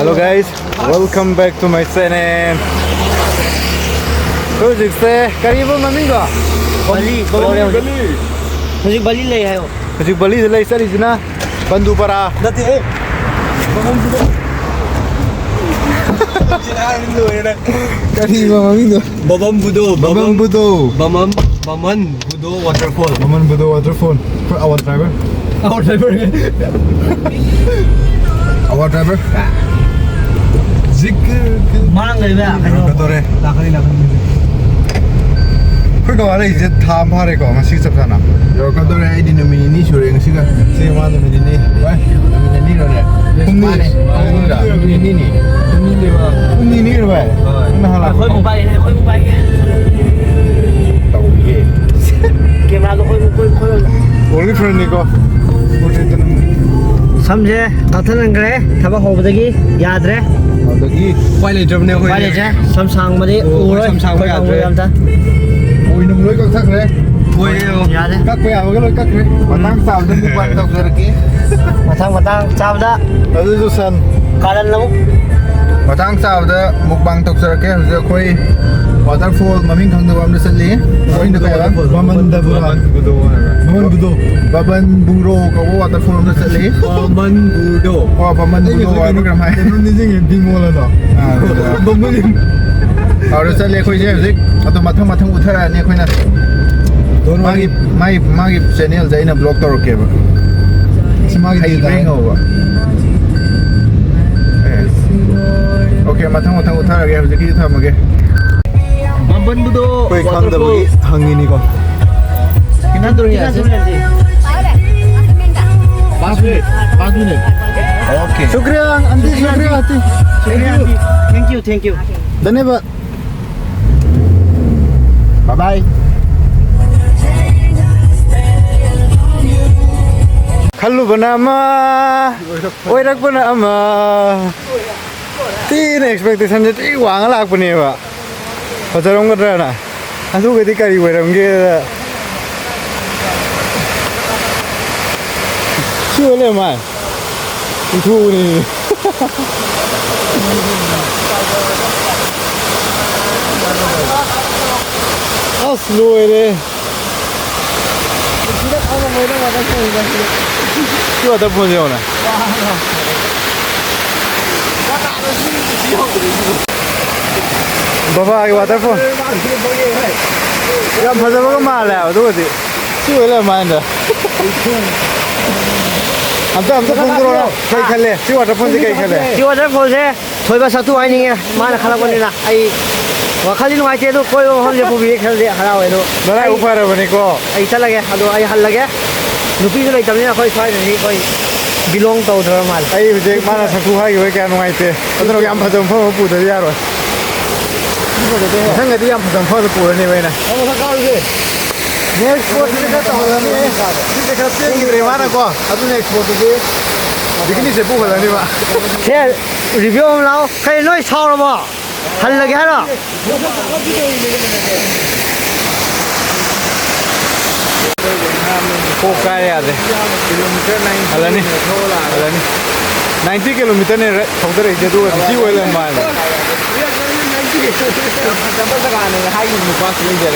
Hello guys, welcome back to my channel. How's karibun mamingo? Bali. Music Bali lay hai. Hujik Bali lay sari sina bandu para. Dati eh. Karibun mamingo. Babam Budo waterfall. Baman Budo waterfall. For our driver. Our driver. Our driver. Zik. Mang lay ba? Kadore. Lakari. Kau kau ada izin tham hari kau masih sebsana. Yo kadore ai di nomini ni sure ngi siga. Si mana ni ni? Wah, nomini ni ro de. Kumni. Nomini ni. Kumni ni ro ba. Nah lah. Khoi mobile. Tahu ye. Camera lo khoi. Only friend ni kau. Udah tu. समझे ताथन अंगरे थबा होबदगी याद रे Adagi. Quay lại trầm nè quay lại chứ sắm sang mà đi sắm sang mà याद रे. Oi nung loi kau thak re. Quay याद है Kak kau apa loi kak re. Matang sah dan bukan tak serki. matang cabda Aduh Susan. kalan lamu Matang sah dah mukbang tak serki. Jadi kau waterfall maming kang tu ambil sendiri. Kau ini kau kan? Baman Budo. Baban Buro kau waterfall ambil sendiri. Baman Budo. Wah Baman Budo apa program hai? Ini ni bingung lah dah. Baman. Harus sendiri kau je sih. Atau matang utara ni kau nak. Magi channel saya ini blog taruh ke? Hai bring over. Okay, matang utara ke? Jadi kita sama ke? Baban Budo Kau kan dah bagi hang ini kau. Kinantur ya sih 5 minit. Okay. Syukriya, aunty. thank you Dhanyavad. Bye bye. Khallu banama. Oirak banama. Tin expectation jadi wang lak punya ba. Pacarong kerja na. Asu ketika di weram ke. Siapa man? Itu ni. Aslo ini. Siapa tak punya orang? Bapak ke waterfall? Ya macam apa malah tu tu. Siapa le mana? Amta phone karo na. Kai khale. Siapa phone je kai khale. si waterfall se thoi ba satu ai ni mana khala ko ni na ai wakhali nu ai te do koi hom je pubi khal de hara we do Nara upar bani ko. ai chala ge ado ai hal lage nupi jo lai tamni na koi sai ni koi belong to dra mal Ai je mana saku hai we kan ngai te. Adro yang phadam phone pu de yaro. Sang ngadi yang phadam phone pu ni we na. amo sa kau ge Next sport ni ka ta hola ni. Ni ka pe ki re mana ko. Adu next sport ke. Dikini se pu hola ni ba. se review om lao kai noi chao lo ba hal lage ha na Ko kaya de. Kilometer 9. Ala ni. 90 kilometer ni thongdar je du si we le man. Sampai sekarang ni hai ni pas ni je.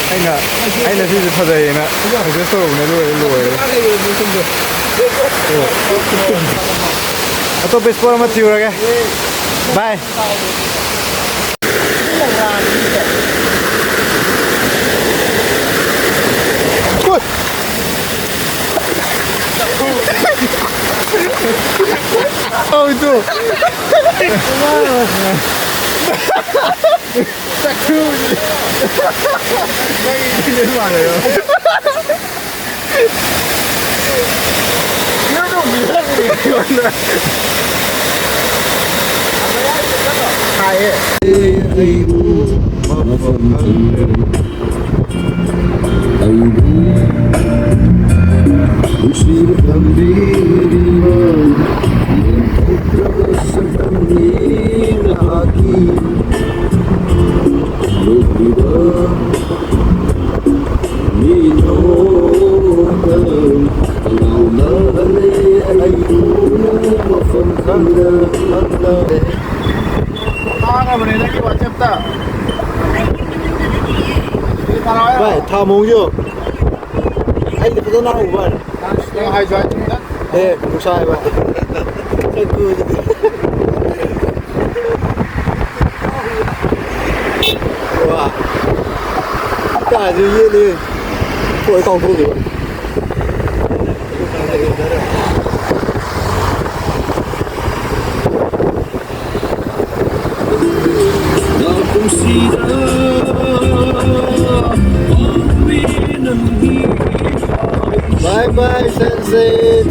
Aina sih seperti ini. Aku tahu ni lu. Atau bespor mati orang ke? Bye. Good. Oh itu. Takut. Lagi ini mana ya? Ya dong, bilang ni mana? Hai. Tao bữa nay cái quả chép ta. Vậy thao mông chưa? Anh thì có nào vậy? Nhưng hai trái chúng ta. Ê, không sai vậy. Cái cười. Wow. Cả gì vậy đi? Thôi không thôi rồi. Bye bye, Sensei.